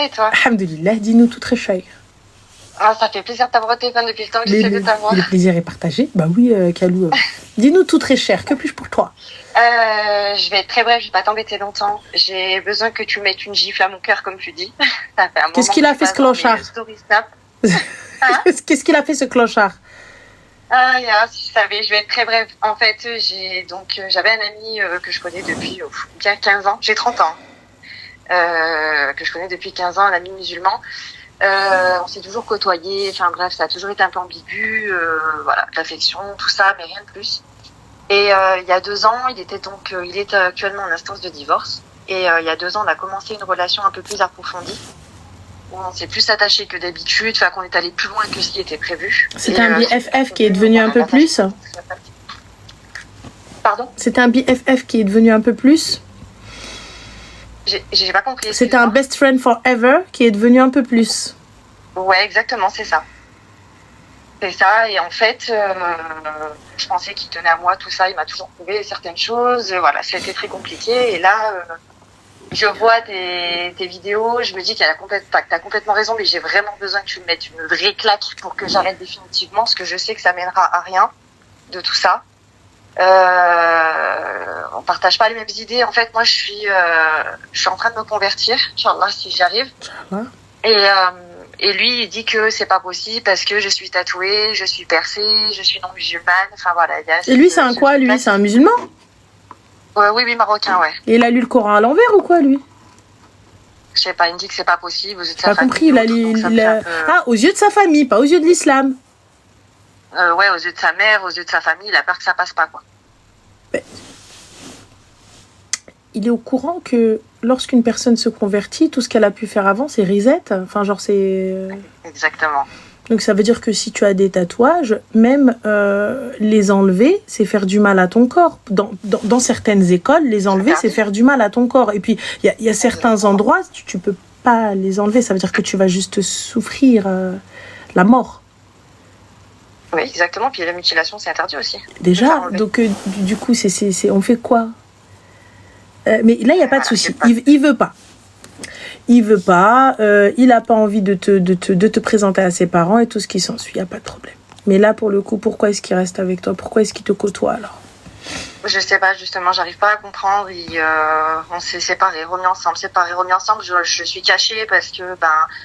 Et toi? Alhamdulillah, dis-nous tout très cher. Ah, ça fait plaisir de t'avoir au téléphone depuis le temps que j'essaie de t'avoir. Le plaisir est partagé. Bah oui, Kalou. Dis-nous tout très cher. Que puis-je pour toi? Je vais être très bref, je vais pas t'embêter longtemps. J'ai besoin que tu mettes une gifle à mon cœur, comme tu dis. Ça fait un moment Qu'est-ce qu'il a fait ce clochard? Hein? Qu'est-ce qu'il a fait ce clochard? Si je savais, je vais être très bref. En fait, j'avais un ami que je connais depuis bien 15 ans. J'ai 30 ans. Que je connais depuis 15 ans, un ami musulman. On s'est toujours côtoyés. Enfin bref, ça a toujours été un peu ambigu. Voilà, l'affection, tout ça, mais rien de plus. Et il y a 2 ans, il est actuellement en instance de divorce. Et il y a 2 ans, on a commencé une relation un peu plus approfondie. Où on s'est plus attaché que d'habitude, enfin qu'on est allé plus loin que ce qui était prévu. C'était un BFF qui est devenu un peu plus. Pardon? C'était un BFF qui est devenu un peu plus. J'ai pas compris. C'était un best friend forever qui est devenu un peu plus. Ouais, exactement, c'est ça. C'est ça, et en fait, je pensais qu'il tenait à moi, tout ça, il m'a toujours prouvé certaines choses, voilà, ça a été très compliqué, et là, je vois tes vidéos, je me dis que t'as complètement raison, mais j'ai vraiment besoin que tu me mettes une vraie claque pour que j'arrête définitivement, parce que je sais que ça mènera à rien de tout ça. On partage pas les mêmes idées. En fait, moi, je suis en train de me convertir, Inch'Allah, si j'y arrive. Et lui, il dit que c'est pas possible parce que je suis tatouée, je suis percée, je suis non musulmane. Enfin voilà. Et lui, c'est un quoi, lui? C'est un musulman? Oui, marocain, ouais. Et il a lu le Coran à l'envers ou quoi, lui? Je sais pas, il me dit que c'est pas possible aux yeux de sa famille. Pas compris, Ah, aux yeux de sa famille, pas aux yeux de l'islam. Ouais, aux yeux de sa mère, aux yeux de sa famille, il a peur que ça passe pas, quoi. Mais... il est au courant que lorsqu'une personne se convertit, tout ce qu'elle a pu faire avant, c'est reset. Enfin, genre, c'est... Exactement. Donc, ça veut dire que si tu as des tatouages, même les enlever, c'est faire du mal à ton corps. Dans certaines écoles, les enlever, c'est faire du mal à ton corps. Et puis, il y a certains endroits, tu peux pas les enlever. Ça veut dire que tu vas juste souffrir la mort. Oui, exactement. Puis la mutilation, c'est interdit aussi. Déjà, donc du coup, on fait quoi? Mais là, il n'y a pas de souci. Il veut pas. Il veut pas. Il n'a pas envie de te présenter à ses parents et tout ce qui s'ensuit. Il n'y a pas de problème. Mais là, pour le coup, pourquoi est-ce qu'il reste avec toi? Pourquoi est-ce qu'il te côtoie alors? Je sais pas, justement, j'arrive pas à comprendre. On s'est séparés, remis ensemble. Je suis cachée parce que,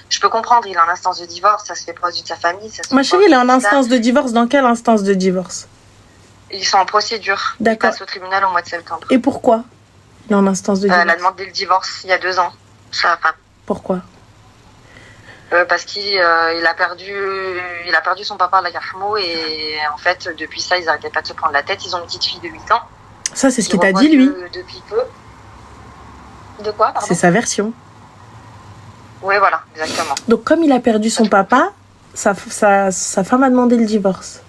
je peux comprendre, il est en instance de divorce, ça se fait pas aux yeux de sa famille. Ma chérie, il est en instance de divorce. Dans quelle instance de divorce? Ils sont en procédure. D'accord. Ils passent au tribunal au mois de septembre. Et pourquoi il est en instance de divorce? Elle a demandé le divorce il y a 2 ans. Ça va pas. Pourquoi? Parce qu'il a perdu son papa à la Yarmo, et en fait depuis ça ils arrêtaient pas de se prendre la tête. Ils ont une petite fille de 8 ans. Ça c'est ce qu'il t'a dit lui? Depuis peu. De quoi, pardon? C'est sa version. Oui, voilà, exactement. Donc comme il a perdu son papa, sa femme a demandé le divorce.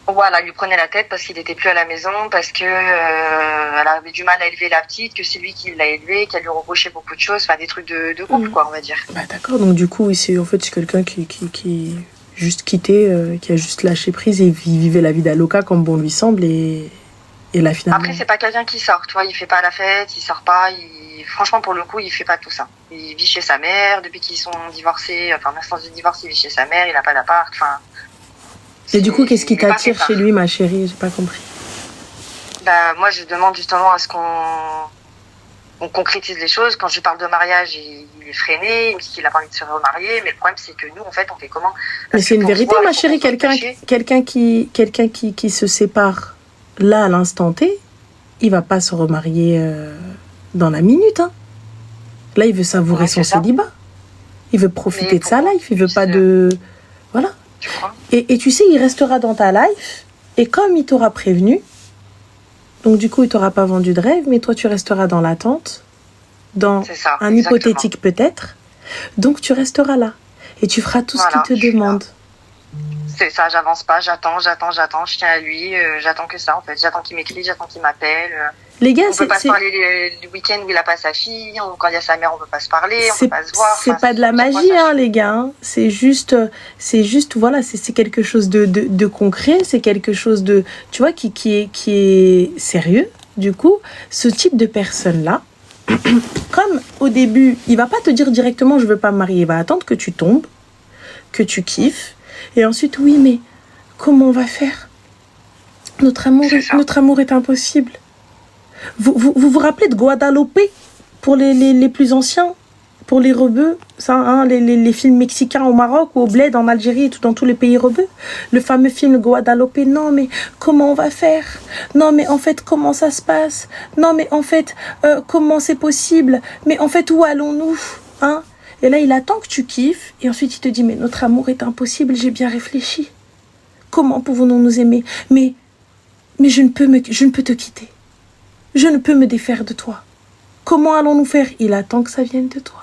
Voilà, lui prenait la tête parce qu'il n'était plus à la maison, parce que elle avait du mal à élever la petite, que c'est lui qui l'a élevée, qu'elle lui reprochait beaucoup de choses, enfin des trucs de couple, quoi, on va dire. Bah d'accord, donc du coup, c'est quelqu'un qui juste quitté, qui a juste lâché prise et vivait la vie d'Aloca comme bon lui semble, et là finalement... Après, c'est pas quelqu'un qui sort, tu vois, il fait pas la fête, il sort pas, franchement, pour le coup, il fait pas tout ça. Il vit chez sa mère, depuis qu'ils sont divorcés, enfin, en instance de divorce, il vit chez sa mère, il a pas d'appart, enfin... Et du coup, qu'est-ce qui t'attire chez lui, ma chérie? J'ai pas compris. Moi, je demande justement à ce qu'on concrétise les choses. Quand je parle de mariage, il est freiné, il me dit qu'il a pas envie de se remarier. Mais le problème, c'est que nous, en fait, on fait comment? Mais c'est une vérité, ma chérie. Quelqu'un qui se sépare là, à l'instant T, il va pas se remarier dans la minute. Hein. Là, il veut savourer son célibat. Il veut profiter de sa life. Il veut pas de... Voilà. Et tu sais, il restera dans ta life, et comme il t'aura prévenu, donc du coup il t'aura pas vendu de rêve, mais toi tu resteras dans l'attente, dans un hypothétique peut-être, donc tu resteras là et tu feras tout ce qu'il te demande. C'est ça, j'avance pas, j'attends, je tiens à lui, j'attends que ça en fait, j'attends qu'il m'écrit, j'attends qu'il m'appelle. Les gars, on peut pas se parler le week-end où il a pas sa fille, quand il y a sa mère on peut pas se parler, on peut pas se voir. C'est pas de la magie, les gars. Hein. C'est juste, voilà, c'est quelque chose de concret, c'est quelque chose de, tu vois, qui est sérieux. Du coup, ce type de personne-là, comme au début, il va pas te dire directement je veux pas me marier, il va attendre que tu tombes, que tu kiffes, et ensuite oui mais comment on va faire? Notre amour est impossible. Vous rappelez de Guadalupe pour les plus anciens, pour les rebeux, ça, hein, les films mexicains au Maroc ou au Bled en Algérie et tout, dans tous les pays rebeux, le fameux film Guadalupe. Non mais comment on va faire? Non mais en fait comment ça se passe? Non mais en fait comment c'est possible? Mais en fait où allons-nous, hein? Et là il attend que tu kiffes et ensuite il te dit mais notre amour est impossible, j'ai bien réfléchi. Comment pouvons-nous nous aimer? Mais je ne peux te quitter. Je ne peux me défaire de toi. Comment allons-nous faire? Il attend que ça vienne de toi.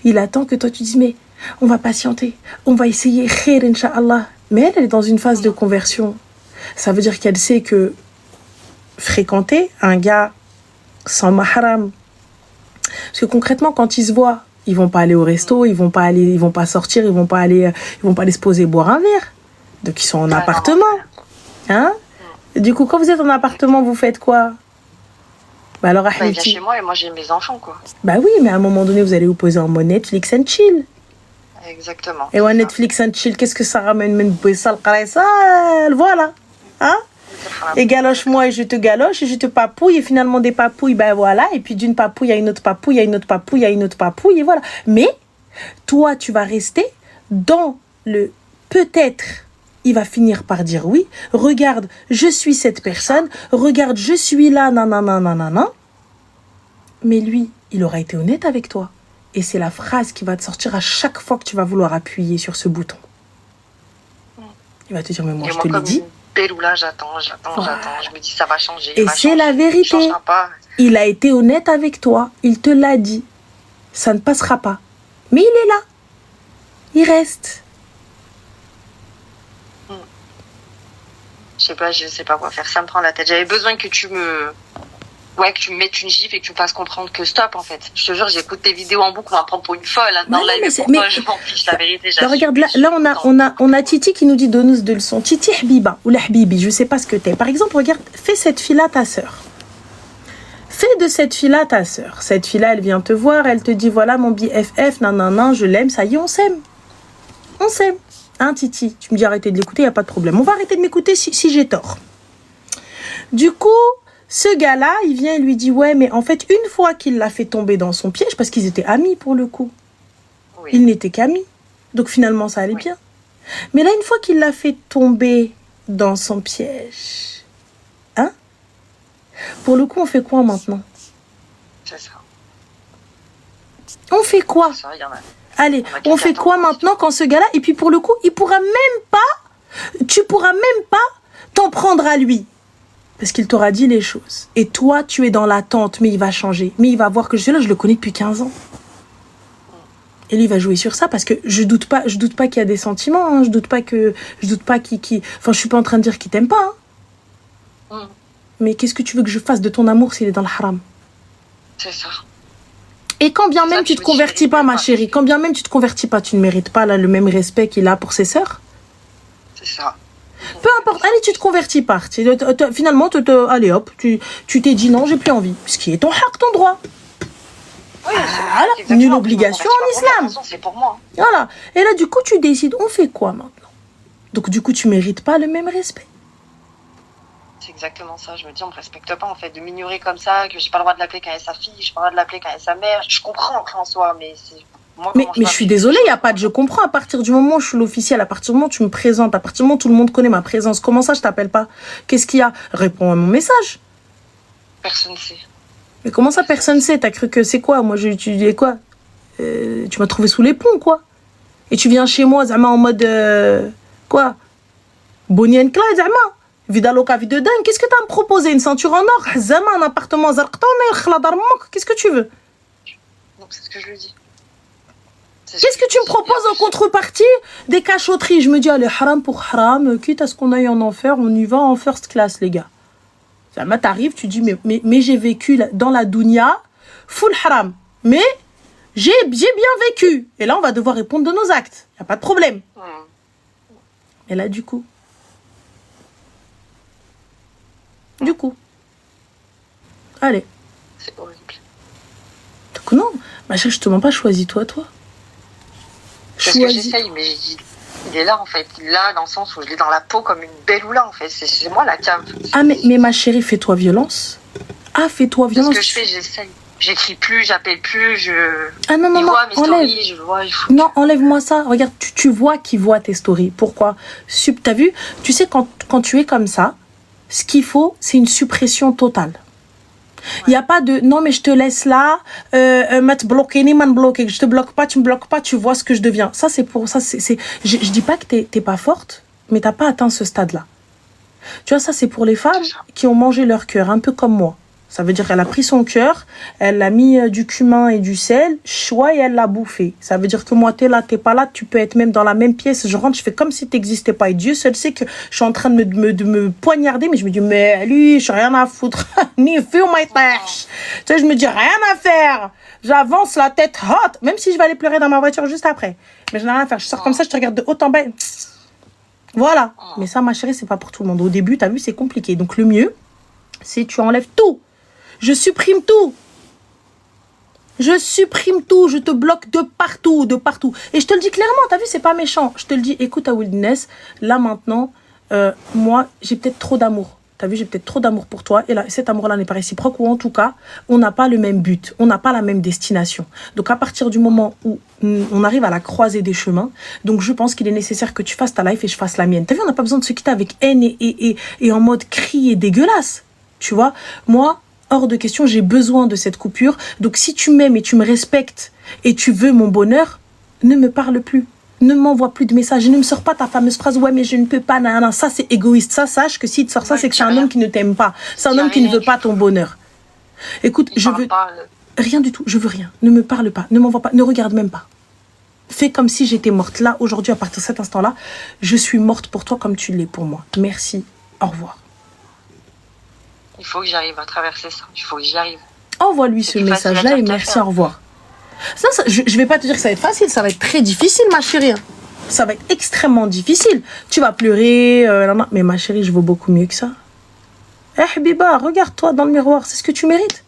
Il attend que toi tu dises mais on va patienter, on va essayer, khair inch'Allah. Mais elle est dans une phase de conversion. Ça veut dire qu'elle sait que fréquenter un gars sans mahram, parce que concrètement quand ils se voient, ils vont pas aller au resto, ils vont pas sortir, ils vont pas aller se poser boire un verre. Donc ils sont en appartement. Hein? Du coup, quand vous êtes en appartement, vous faites quoi? Bah alors, il vient chez moi et moi j'ai mes enfants, quoi. Bah oui, mais à un moment donné, vous allez vous poser en mode Netflix and chill. Exactement. Et ouais, Netflix and chill, qu'est-ce que ça ramène? Voilà. Hein? Et galoche-moi et je te galoche et je te papouille et finalement des papouilles, ben voilà. Et puis d'une papouille à une autre papouille, à une autre papouille, à une autre papouille, et voilà. Mais toi, tu vas rester dans le peut-être. Il va finir par dire oui. Regarde, je suis cette personne. Regarde, je suis là, nanana. Mais lui, il aura été honnête avec toi. Et c'est la phrase qui va te sortir à chaque fois que tu vas vouloir appuyer sur ce bouton. Il va te dire, mais moi, je te l'ai dit. Là, j'attends. Je me dis, ça va changer. Et c'est la vérité. Il a été honnête avec toi. Il te l'a dit. Ça ne passera pas. Mais il est là. Il reste. Je sais pas quoi faire, ça me prend la tête. J'avais besoin que tu me mettes une gifle et que tu me fasses comprendre que stop, en fait. Je te jure, j'écoute tes vidéos en boucle, on va prendre pour une folle. Hein, dans live, toi, je m'en fiche, la vérité. Regarde, là, on a Titi qui nous dit donneuse de leçons. Titi Habiba, ou la Habibi, je sais pas ce que t'es. Par exemple, regarde, fais cette fille-là ta sœur. Fais de cette fille-là ta sœur. Cette fille-là, elle vient te voir, elle te dit, voilà, mon BFF, non, je l'aime, ça y est, on s'aime. On s'aime. Hein, Titi, tu me dis arrêtez de l'écouter, il n'y a pas de problème. On va arrêter de m'écouter si j'ai tort. Du coup, ce gars-là, il vient et lui dit, ouais, mais en fait, une fois qu'il l'a fait tomber dans son piège, parce qu'ils étaient amis pour le coup. Oui. Ils n'étaient qu'amis. Donc finalement, ça allait bien. Mais là, une fois qu'il l'a fait tomber dans son piège, hein? Pour le coup, on fait quoi maintenant? C'est ça. On fait quoi? Ça, y en a. Allez, on fait quoi maintenant quand ce gars-là... Et puis pour le coup, tu pourras même pas t'en prendre à lui. Parce qu'il t'aura dit les choses. Et toi, tu es dans l'attente, mais il va changer. Mais il va voir que je suis là, je le connais depuis 15 ans. Et lui, il va jouer sur ça parce que je doute pas qu'il y a des sentiments. Hein, je doute pas qu'il... Enfin, je suis pas en train de dire qu'il t'aime pas. Hein. Mais qu'est-ce que tu veux que je fasse de ton amour s'il est dans le haram? C'est ça. Et quand bien même tu te convertis pas, ma chérie, quand bien même tu te convertis pas, tu ne mérites pas là, le même respect qu'il a pour ses sœurs. C'est ça. Peu importe, allez, tu te convertis pas. Finalement, allez hop, tu t'es dit non, j'ai plus envie. Ce qui est ton haq, ton droit. Oui, voilà, nulle obligation en islam. C'est pour moi. Voilà. Et là, du coup, tu décides, on fait quoi maintenant? Donc, du coup, tu mérites pas le même respect. C'est exactement ça. Je me dis, on me respecte pas, en fait, de m'ignorer comme ça, que j'ai pas le droit de l'appeler quand elle est sa fille, j'ai pas le droit de l'appeler quand elle est sa mère. Je comprends après en soi, mais c'est... Moi, mais je suis désolée, il n'y a pas de je comprends. À partir du moment où je suis l'officiel, à partir du moment où tu me présentes, à partir du moment où tout le monde connaît ma présence, comment ça je t'appelle pas? Qu'est-ce qu'il y a? Réponds à mon message. Personne ne sait. Mais comment ça, personne ne sait? T'as cru que c'est quoi? Moi, tu dis quoi? Tu m'as trouvé sous les ponts, quoi. Et tu viens chez moi, Zama, en mode... quoi? Bonnie and Clyde, Zama. Vida loca, vie de dingue. Qu'est-ce que t'as à me proposer? Une ceinture en or? Zama, un appartement zarqtan, qu'est-ce que tu veux? Donc, c'est ce que je lui dis. Qu'est-ce que tu me proposes en contrepartie? Des cachotteries. Je me dis, allez, haram pour haram, quitte à ce qu'on aille en enfer, on y va en first class, les gars. Ça t'arrive, tu dis, mais j'ai vécu dans la dunya, full haram. Mais j'ai bien vécu. Et là, on va devoir répondre de nos actes. Il n'y a pas de problème. Et là, du coup, allez. C'est horrible. Donc non, ma chérie, je te mens pas, choisis-toi, toi. Parce que j'essaye, mais il est là, en fait. Il est là, dans le sens où je l'ai dans la peau comme une belle oula, en fait. C'est moi, la cave. Ah, mais ma chérie, fais-toi violence. Ah, fais-toi violence. Ce que je fais, j'essaye. J'écris plus, j'appelle plus, Ah non, il voit mes stories, je vois, il faut... Non, enlève-moi ça. Regarde, tu vois qu'il voit tes stories. Pourquoi? T'as vu? Tu sais, quand tu es comme ça, ce qu'il faut, c'est une suppression totale. Il n'y a pas de non, mais je te laisse là, te bloquer, ni man bloquer, je te bloque pas, tu me bloques pas, tu vois ce que je deviens. Ça, c'est pour ça. Je dis pas que t'es pas forte, mais t'as pas atteint ce stade-là. Tu vois, ça, c'est pour les femmes qui ont mangé leur cœur, un peu comme moi. Ça veut dire qu'elle a pris son cœur, elle a mis du cumin et du sel, choix, et elle l'a bouffé. Ça veut dire que moi, t'es là, t'es pas là, tu peux être même dans la même pièce. Je rentre, je fais comme si t'existais pas. Et Dieu seul sait que je suis en train de me poignarder, mais je me dis, mais lui, je n'ai rien à foutre. Ni feu, my tâche. Tu sais, je me dis, rien à faire. J'avance la tête haute, même si je vais aller pleurer dans ma voiture juste après. Mais je n'ai rien à faire. Je sors comme ça, je te regarde de haut en bas. Voilà. Mais ça, ma chérie, c'est pas pour tout le monde. Au début, t'as vu, c'est compliqué. Donc, le mieux, c'est tu enlèves tout. Je supprime tout. Je supprime tout. Je te bloque de partout, de partout. Et je te le dis clairement, t'as vu, c'est pas méchant. Je te le dis, écoute, à Wilderness, là maintenant, moi, j'ai peut-être trop d'amour. T'as vu, j'ai peut-être trop d'amour pour toi. Et là, cet amour-là n'est pas réciproque. Ou en tout cas, on n'a pas le même but. On n'a pas la même destination. Donc, à partir du moment où on arrive à la croisée des chemins, donc je pense qu'il est nécessaire que tu fasses ta life et je fasse la mienne. T'as vu, on n'a pas besoin de se quitter avec haine et en mode cri et dégueulasse. Tu vois, moi, hors de question, j'ai besoin de cette coupure. Donc, si tu m'aimes et tu me respectes et tu veux mon bonheur, ne me parle plus. Ne m'envoie plus de messages. Ne me sors pas ta fameuse phrase, ouais, mais je ne peux pas, nanana. Ça, c'est égoïste. Ça, sache que s'il te sort ça, c'est que c'est un homme qui ne t'aime pas. C'est un homme qui ne veut pas ton bonheur. Écoute, je veux rien du tout. Je veux rien. Ne me parle pas. Ne m'envoie pas. Ne regarde même pas. Fais comme si j'étais morte. Là, aujourd'hui, à partir de cet instant-là, je suis morte pour toi comme tu l'es pour moi. Merci. Au revoir. Il faut que j'arrive à traverser ça. Il faut que j'y arrive. Envoie-lui ce message-là et merci, au revoir. Ça, je vais pas te dire que ça va être facile, ça va être très difficile, ma chérie. Ça va être extrêmement difficile. Tu vas pleurer, mais ma chérie, je vaux beaucoup mieux que ça. Eh, Biba, regarde-toi dans le miroir, c'est ce que tu mérites.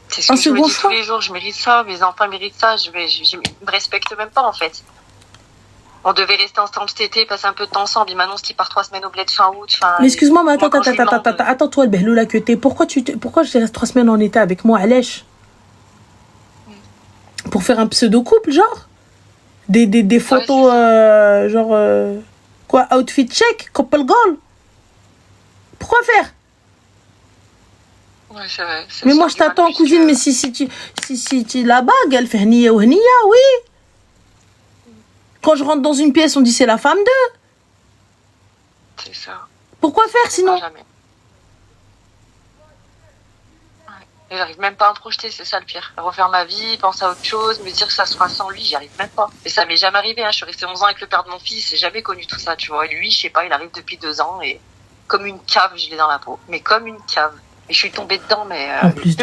C'est ce que je me dis tous les jours, je mérite ça, mes enfants méritent ça, je me respecte même pas, en fait. On devait rester ensemble cet été, passer un peu de temps ensemble. Il m'annonce qu'il part 3 semaines au bled fin août. Mais excuse-moi, mais attends-toi, le behloula que t'es. Pourquoi je reste 3 semaines en été avec moi, Alèche? Pour faire un pseudo-couple, genre des photos, quoi, outfit check, couple goal. Pourquoi faire? Ouais, c'est vrai. Mais moi, je t'attends, cousine, mais si tu la bague, elle fait hniya ou hniya, oui. Quand je rentre dans une pièce, on dit c'est la femme d'eux. C'est ça. Pourquoi faire sinon? Jamais. Et j'arrive même pas à me projeter, c'est ça le pire. Refaire ma vie, penser à autre chose, me dire que ça sera sans lui, j'y arrive même pas. Et ça m'est jamais arrivé, hein. Je suis restée 11 ans avec le père de mon fils, j'ai jamais connu tout ça, tu vois. Et lui, je sais pas, il arrive depuis 2 ans et comme une cave, je l'ai dans la peau. Mais comme une cave. Et je suis tombée dedans, mais... en plus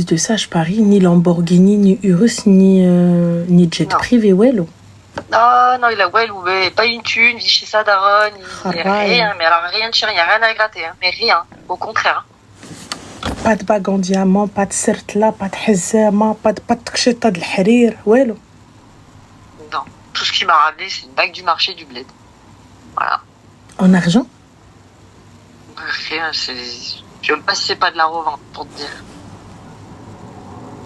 de ça, je parie, ni Lamborghini, ni Urus, ni jet privé, Wello. Non, il a pas une thune, il vit chez sa daronne, il a rien, mais alors rien de cher, il n'y a rien à gratter, hein. Mais rien, au contraire. Pas de bague en diamant, pas de sertla, pas de hezama, pas de tcheta de l'harir, Wello. Non, tout ce qui m'a ramené, c'est une bague du marché du bled. Voilà. En argent? Rien, je sais même pas si c'est pas de la revente, pour te dire.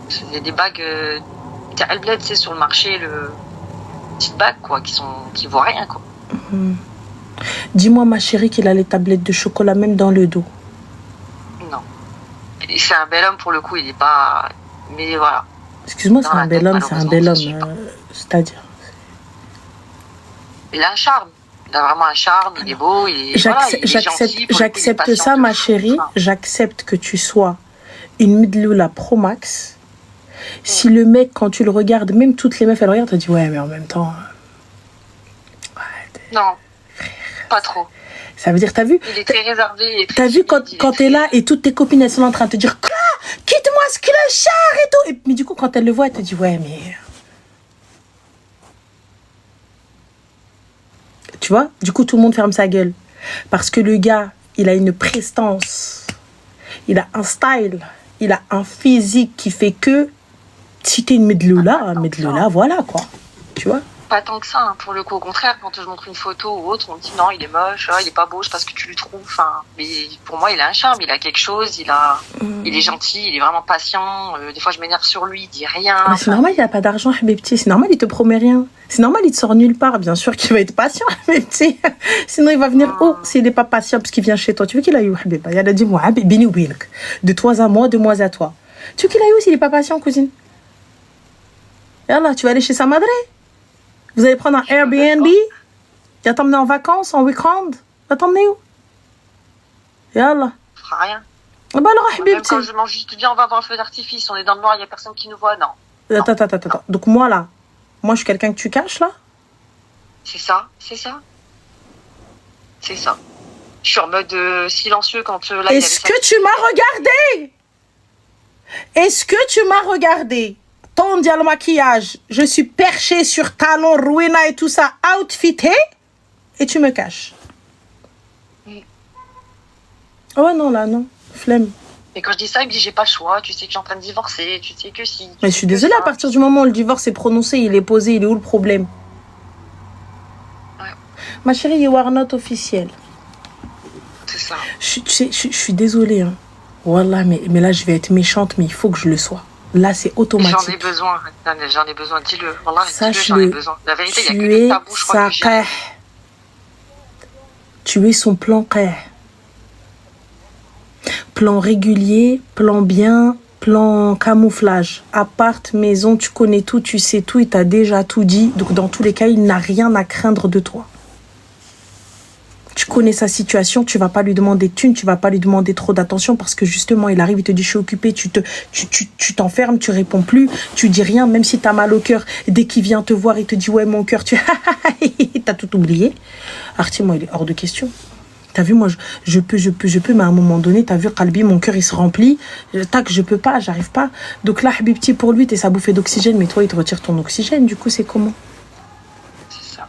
C'est des bagues... le bled, c'est sur le marché, petites bagues, quoi, qui vaut rien, quoi. Dis-moi, ma chérie, qu'il a les tablettes de chocolat même dans le dos. Non. Et c'est un bel homme, pour le coup, il est pas... Mais voilà. Excuse-moi, c'est un bel homme, c'est-à-dire... Il a un charme. Il a vraiment un charme, il est beau, il est gentil. J'accepte ça, ma chérie. J'accepte que tu sois une Midloula Pro Max. Si le mec, quand tu le regardes, même toutes les meufs, elles regardent, elles disent ouais, mais en même temps... Non, pas trop. Ça veut dire, t'as vu? Il est très réservé. T'as vu quand t'es là et toutes tes copines, elles sont en train de te dire quoi? Quitte-moi ce clochard et tout. Mais du coup, quand elle le voit, elle te dit ouais, mais... Tu vois? Du coup, tout le monde ferme sa gueule. Parce que le gars, il a une prestance. Il a un style. il a un physique qui fait que si t'es une medloula, voilà quoi. Tu vois? Pas tant que ça, hein. Pour le coup, au contraire, quand je montre une photo ou autre, on me dit non, il est moche, il est pas beau, je sais pas ce que tu lui trouves. Enfin, mais pour moi, il a un charme, il a quelque chose, il est gentil, il est vraiment patient. Des fois, je m'énerve sur lui, il dit rien. Mais c'est normal, il a pas d'argent, Habibti. C'est normal, il te promet rien. C'est normal, il te sort nulle part. Bien sûr qu'il va être patient, Habibti. Sinon, il va venir s'il n'est pas patient parce qu'il vient chez toi. Tu veux qu'il aille où, Habiba? Il a dit, moi, Bini ou Binek. De toi à moi, de moi à toi. Tu veux qu'il aille où s'il n'est pas patient, cousine? Yallah, tu vas aller chez sa madre? Vous allez prendre un Airbnb? Il va t'emmener en vacances, en week-end? Il va t'emmener où? Yallah. Il fera rien. Ah bah alors, Habib, même quand je mange juste, viens, on va voir le feu d'artifice, on est dans le noir, il n'y a personne qui nous voit, non. Attends. Donc moi, là, moi, je suis quelqu'un que tu caches, là? C'est ça. Je suis en mode silencieux quand là, Est-ce que tu m'as regardé? Est-ce que tu m'as regardé? Ton dialogue maquillage, je suis perchée sur talons, Rowena et tout ça, outfité, et tu me caches. Oh ouais, non, là, non. Flemme. Et quand je dis ça, il me dit j'ai pas le choix, tu sais que je suis en train de divorcer, tu sais que si. Mais je suis désolée, à partir du moment où le divorce est prononcé, il est posé, il est où le problème? Ouais. Ma chérie, you are not officiel. C'est ça. Je suis désolée, hein. Wallah, mais là, je vais être méchante, mais il faut que je le sois. Là, c'est automatique. J'en ai besoin, dis-le. Wallah, sache-le, j'en ai besoin. La vérité, il y a que des tabous, je crois que j'ai. Tu es son plan qah. Plan régulier, plan bien, plan camouflage. Appart, maison, tu connais tout, tu sais tout, il t'a déjà tout dit. Donc, dans tous les cas, il n'a rien à craindre de toi. Tu connais sa situation, tu vas pas lui demander de thunes, tu vas pas lui demander trop d'attention parce que justement, il arrive, il te dit je suis occupé, tu t'enfermes, tu réponds plus, tu dis rien, même si tu as mal au cœur. Dès qu'il vient te voir, il te dit ouais, mon cœur, t'as tout oublié. Arti, moi, il est hors de question. T'as vu, moi, je peux, mais à un moment donné, t'as vu, Qalbi, mon cœur, il se remplit. Tac, je peux pas, j'arrive pas. Donc là, Habibti, pour lui, t'es sa bouffée d'oxygène, mais toi, il te retire ton oxygène. Du coup, c'est comment? C'est ça.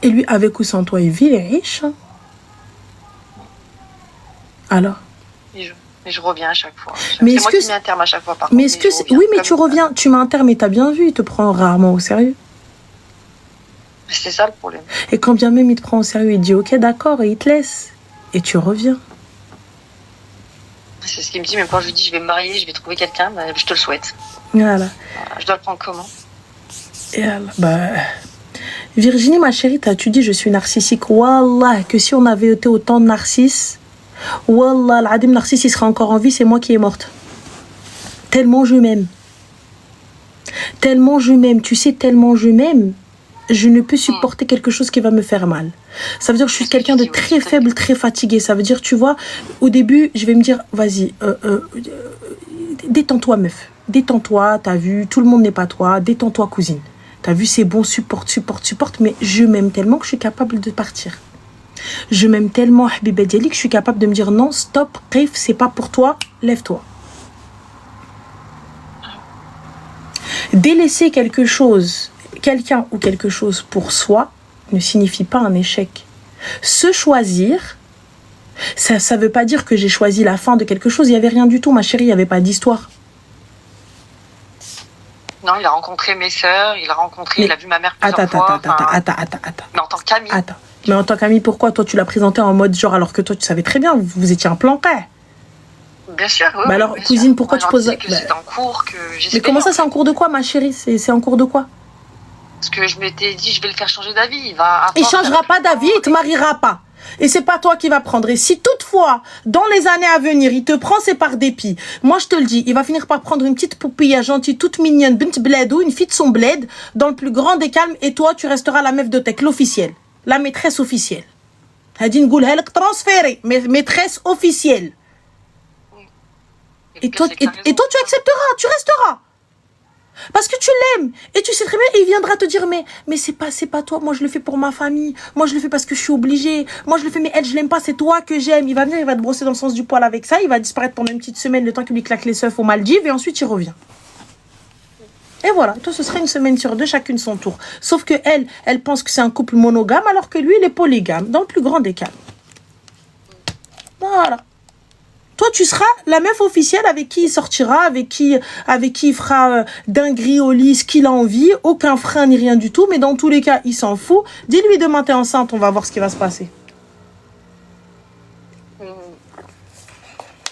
Et lui, avec ou sans toi, il vit, il est riche. Alors? Mais je reviens à chaque fois. Mais c'est moi qui mets un terme à chaque fois, par mais contre. Oui, mais tu reviens, tu mets un terme, mais t'as bien vu, il te prend rarement au sérieux. C'est ça le problème. Et quand bien même il te prend au sérieux, il dit ok, d'accord, et il te laisse. Et tu reviens. C'est ce qu'il me dit, même quand je lui dis je vais me marier, je vais trouver quelqu'un, bah, je te le souhaite. Voilà. Je dois le prendre comment? Et voilà, Virginie, ma chérie, tu dis je suis narcissique. Wallah, que si on avait été autant de narcisses, Wallah, l'Adim Narcisse, il sera encore en vie, c'est moi qui est morte. Tellement je m'aime. Tu sais, tellement je m'aime. Je ne peux supporter quelque chose qui va me faire mal. Ça veut dire que je suis quelqu'un de très faible, très fatigué. Ça veut dire, tu vois, au début, je vais me dire, vas-y, détends-toi, meuf. Détends-toi, t'as vu, tout le monde n'est pas toi. Détends-toi, cousine. T'as vu, c'est bon, supporte. Mais je m'aime tellement que je suis capable de partir. Je m'aime tellement, Habiba Diali, que je suis capable de me dire, non, stop, Rif, c'est pas pour toi, lève-toi. Délaisser quelqu'un ou quelque chose pour soi ne signifie pas un échec. Se choisir, ça ne veut pas dire que j'ai choisi la fin de quelque chose. Il n'y avait rien du tout, ma chérie, il n'y avait pas d'histoire. Non, il a rencontré mes sœurs, il a vu ma mère plusieurs fois. Attends. Mais en tant qu'ami. Mais en tant qu'ami, pourquoi? Toi, tu l'as présenté en mode genre, alors que toi, tu savais très bien, vous étiez un plan prêt. Bien sûr, oui. Mais alors, cousine, pourquoi tu poses... C'est en cours, que mais comment ça, c'est en cours de quoi, ma chérie? C'est en cours de quoi? Parce que je m'étais dit, je vais le faire changer d'avis. Il changera pas d'avis, il te mariera pas. Et c'est pas toi qui va prendre. Et si toutefois, dans les années à venir, il te prend, c'est par dépit. Moi, je te le dis, il va finir par prendre une petite poupille gentille, toute mignonne, bint bledou, une fille de son bled, dans le plus grand des calmes, et toi, tu resteras la meuf de tech, l'officielle. La maîtresse officielle. Hadine Goulhelk transférée, maîtresse officielle. Et toi, tu accepteras, tu resteras. Parce que tu l'aimes. Et tu sais très bien, il viendra te dire, mais c'est pas toi. Moi, je le fais pour ma famille. Moi, je le fais parce que je suis obligée. Moi, je le fais, mais elle, je l'aime pas. C'est toi que j'aime. Il va venir, il va te brosser dans le sens du poil avec ça. Il va disparaître pendant une petite semaine, le temps qu'il lui claque les seufs aux Maldives. Et ensuite, il revient. Et voilà. Toi, ce serait une semaine sur deux, chacune son tour. Sauf que elle pense que c'est un couple monogame, alors que lui, il est polygame. Dans le plus grand des cas. Voilà. Toi, tu seras la meuf officielle avec qui il sortira, avec qui il fera dinguerie au lit, ce qu'il a envie, aucun frein ni rien du tout. Mais dans tous les cas, il s'en fout. Dis-lui demain t'es enceinte, on va voir ce qui va se passer.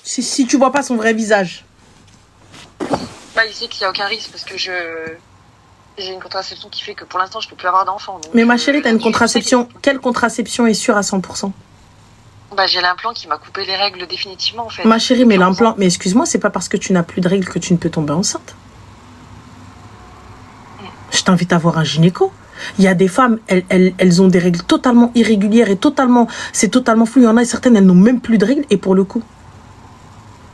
Si tu vois pas son vrai visage. Bah, il sait qu'il n'y a aucun risque parce que j'ai une contraception qui fait que pour l'instant, je peux plus avoir d'enfant. Mais ma chérie, t'as une contraception. Quelle contraception est sûre à 100%? Bah, j'ai l'implant qui m'a coupé les règles définitivement, en fait. Ma chérie, mais l'implant... Mais excuse-moi, c'est pas parce que tu n'as plus de règles que tu ne peux tomber enceinte. Je t'invite à voir un gynéco. Il y a des femmes, elles ont des règles totalement irrégulières et c'est totalement flou. Il y en a certaines, elles n'ont même plus de règles. Et pour le coup,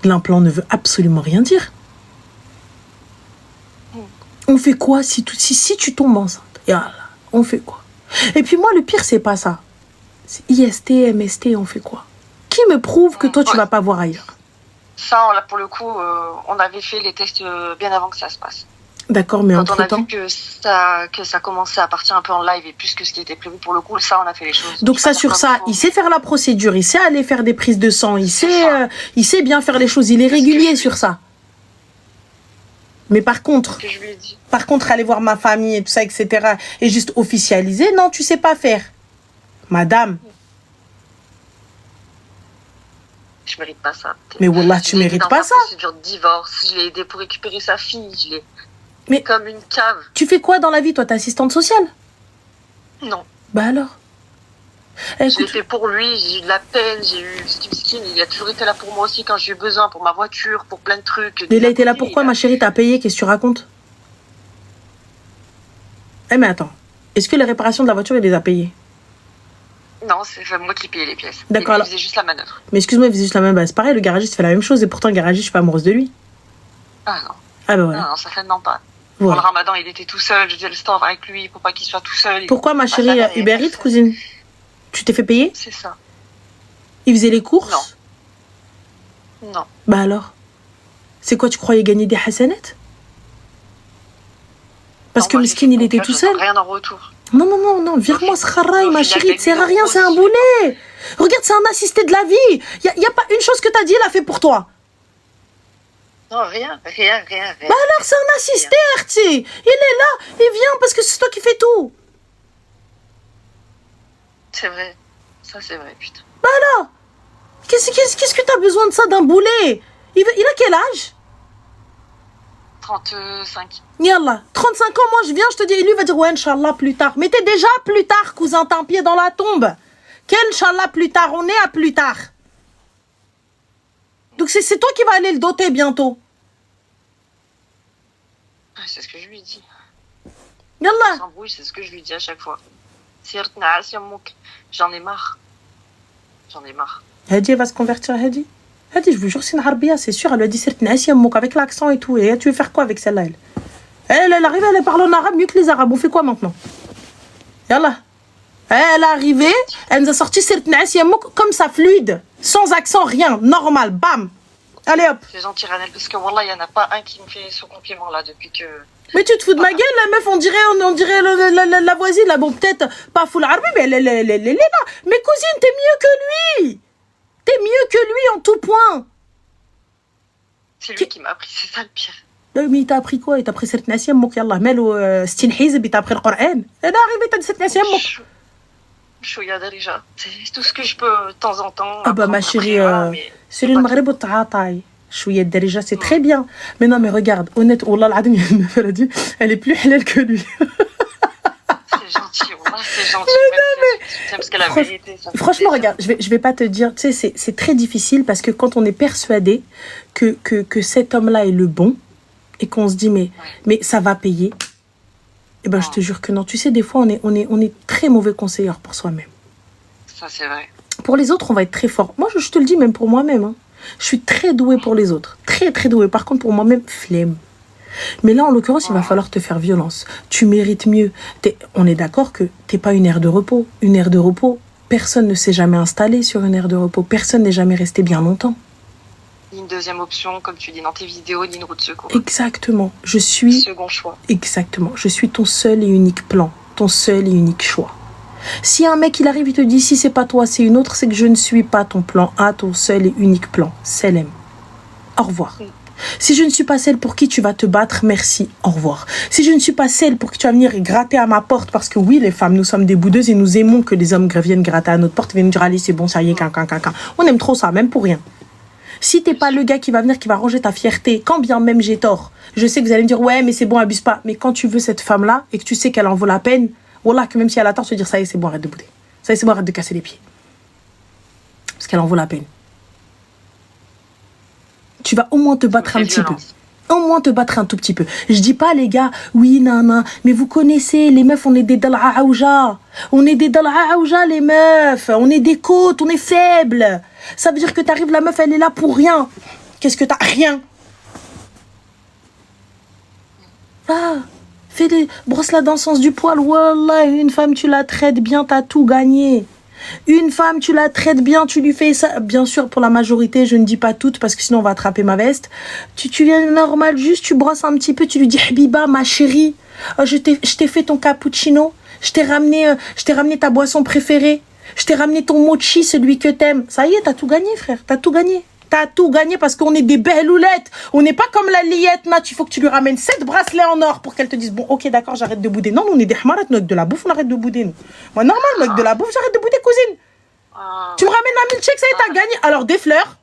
l'implant ne veut absolument rien dire. On fait quoi si tu tombes enceinte? Et voilà, on fait quoi? Et puis moi, le pire, c'est pas ça. C'est IST, MST, on fait quoi? Qui me prouve que toi, tu vas pas voir ailleurs? Ça, là, pour le coup, on avait fait les tests bien avant que ça se passe. D'accord, mais entre-temps... Quand on a vu que ça commençait à partir un peu en live et plus que ce qui était prévu pour le coup, ça, on a fait les choses. Donc ça, sur ça, il sait faire la procédure, il sait aller faire des prises de sang, il sait bien faire les choses, il est régulier sur ça. Mais par contre, aller voir ma famille et tout ça, etc., et juste officialiser, non, tu sais pas faire. Madame. Je mérite pas ça. Mais wallah, tu mérites pas ça. Procédure de divorce, je l'ai aidé pour récupérer sa fille, je l'ai... Mais comme une cave. Tu fais quoi dans la vie, toi? T'es assistante sociale? Non. Bah alors? Écoute, je l'ai fait pour lui, j'ai eu de la peine, j'ai eu Steve Skin, il a toujours été là pour moi aussi quand j'ai eu besoin, pour ma voiture, pour plein de trucs. Mais il a été là pourquoi, ma chérie? T'as payé, qu'est-ce que tu racontes? Eh mais attends, est-ce que les réparations de la voiture, il les a payées? Non, c'est moi qui payais les pièces. D'accord. Il faisait juste la manœuvre. Mais excuse-moi, il faisait juste la manœuvre. Bah, c'est pareil, le garagiste fait la même chose et pourtant le garagiste, je suis pas amoureuse de lui. Ah non. Ah bah voilà. Non, certainement pas. Voilà. Pour le ramadan, il était tout seul, je faisais le store avec lui pour pas qu'il soit tout seul. Pourquoi, ma chérie, Uber Eats, cousine? Tu t'es fait payer? C'est ça. Il faisait les courses? Non. Bah alors? C'est quoi, tu croyais gagner des hasanettes? Parce que Miskin, il était tout seul? Rien en retour. Non, vire-moi ce kharaï, ma chérie, il sert à rien, c'est un boulet. Regarde, c'est un assisté de la vie. Y a pas une chose que t'as dit, il a fait pour toi. Non, rien. Bah alors, c'est un assisté, Arti. Il est là, il vient parce que c'est toi qui fais tout. C'est vrai. Ça, c'est vrai, putain. Bah alors, qu'est-ce que t'as besoin de ça, d'un boulet? Il a quel âge? 35. Yallah, 35 ans, moi je viens, je te dis, et lui va dire, ouais, Inch'Allah, plus tard. Mais t'es déjà plus tard, cousin, t'as un pied dans la tombe. Quel Inch'Allah, plus tard, on est à plus tard. Donc c'est toi qui vas aller le doter bientôt. C'est ce que je lui dis. Yallah. Il s'embrouille, c'est ce que je lui dis à chaque fois. J'en ai marre. Hadi, elle va se convertir, Hadi. Hadi, je vous jure, c'est une Harbia, c'est sûr. Elle lui a dit, c'est avec l'accent et tout. Et tu veux faire quoi avec celle-là, elle arrive, elle parle en arabe mieux que les arabes. On fait quoi maintenant? Yallah. Elle est arrivée, elle nous a sorti comme ça, fluide, sans accent, rien, normal, bam. Allez hop. C'est gentil, Ranel, parce que wallah, il n'y en a pas un qui me fait ce compliment-là depuis que... Mais tu te fous de ma gueule, la meuf, on dirait la voisine, là, bon, peut-être pas full arabe, mais elle est là. Mais cousine, t'es mieux que lui. T'es mieux que lui en tout point. C'est lui qui m'a appris, c'est ça le pire. Mais il t'a appris quoi? Il t'a appris cette nation, mouk, yallah, melo, stin hizb, il t'a appris le Coran. Elle est arrivée, t'as dit cette nation, mouk. Chouïa déjà. C'est tout ce que je peux de temps en temps. Ah bah ma chérie, c'est le Maghreb ou Ta'ataï. Chouïa déjà, c'est très bien. Mais non, mais regarde, honnête, Wallah l'Adim, elle est plus halal que lui. C'est gentil, Wallah, c'est gentil. Mais parce que la vérité, ça franchement, regarde, je vais pas te dire, tu sais, c'est très difficile parce que quand on est persuadé que cet homme-là est le bon et qu'on se dit, mais ça va payer. Eh ben, je te jure que non. Tu sais, des fois, on est très mauvais conseillers pour soi-même. Ça, c'est vrai. Pour les autres, on va être très fort. Moi, je te le dis, même pour moi-même. Hein. Je suis très douée pour les autres. Très, très douée. Par contre, pour moi-même, flemme. Mais là, en l'occurrence, il va falloir te faire violence. Tu mérites mieux. On est d'accord que t'es pas une aire de repos. Une aire de repos, personne ne s'est jamais installé sur une aire de repos. Personne n'est jamais resté bien longtemps. Ni une deuxième option, comme tu dis dans tes vidéos, ni une route de secours. Exactement. Je suis... Second choix. Exactement. Je suis ton seul et unique plan. Ton seul et unique choix. Si un mec, il arrive, il te dit, si c'est pas toi, c'est une autre, c'est que je ne suis pas ton plan A, ton seul et unique plan. Selem. Au revoir. Si je ne suis pas celle pour qui tu vas te battre, merci, au revoir. Si je ne suis pas celle pour qui tu vas venir gratter à ma porte, parce que oui, les femmes, nous sommes des boudeuses et nous aimons que les hommes viennent gratter à notre porte, viennent nous dire, allez, c'est bon, ça y est, on aime trop ça, même pour rien. Si t'es pas le gars qui va venir, qui va ranger ta fierté, quand bien même j'ai tort, je sais que vous allez me dire, ouais, mais c'est bon, abuse pas. Mais quand tu veux cette femme-là et que tu sais qu'elle en vaut la peine, voilà, que même si elle a tort, tu vas dire, ça y est, c'est bon, arrête de bouder. Ça y est, c'est bon, arrête de casser les pieds. Parce qu'elle en vaut la peine. Tu vas au moins te battre un petit peu. Au moins te battre un tout petit peu. Je dis pas, les gars, oui, nan, mais vous connaissez, les meufs, on est des dal'a aouja. On est des dal'a aouja, les meufs. On est des côtes, on est faibles. Ça veut dire que t'arrives, la meuf, elle est là pour rien. Qu'est-ce que t'as? Rien. Ah, brosse-la dans le sens du poil. Wallah, une femme, tu la traites bien, t'as tout gagné. Une femme, tu la traites bien, tu lui fais ça. Bien sûr, pour la majorité, je ne dis pas toutes parce que sinon on va attraper ma veste. Tu viens normal, juste tu brosses un petit peu, tu lui dis Habiba, ma chérie, je t'ai fait ton cappuccino, je t'ai ramené ta boisson préférée, je t'ai ramené ton mochi, celui que t'aimes. Ça y est, t'as tout gagné, frère, t'as tout gagné. T'as tout gagné parce qu'on est des belles oulettes. On n'est pas comme la liette, Nat. Il faut que tu lui ramènes 7 bracelets en or pour qu'elle te dise, bon, ok, d'accord, j'arrête de bouder. Non, nous, on est des hamarat, nous, avec de la bouffe, on arrête de bouder, nous. Moi, normal, nous, avec de la bouffe, j'arrête de bouder, cousine. Tu me ramènes un milkshake, ça y est, t'as gagné. Alors, des fleurs.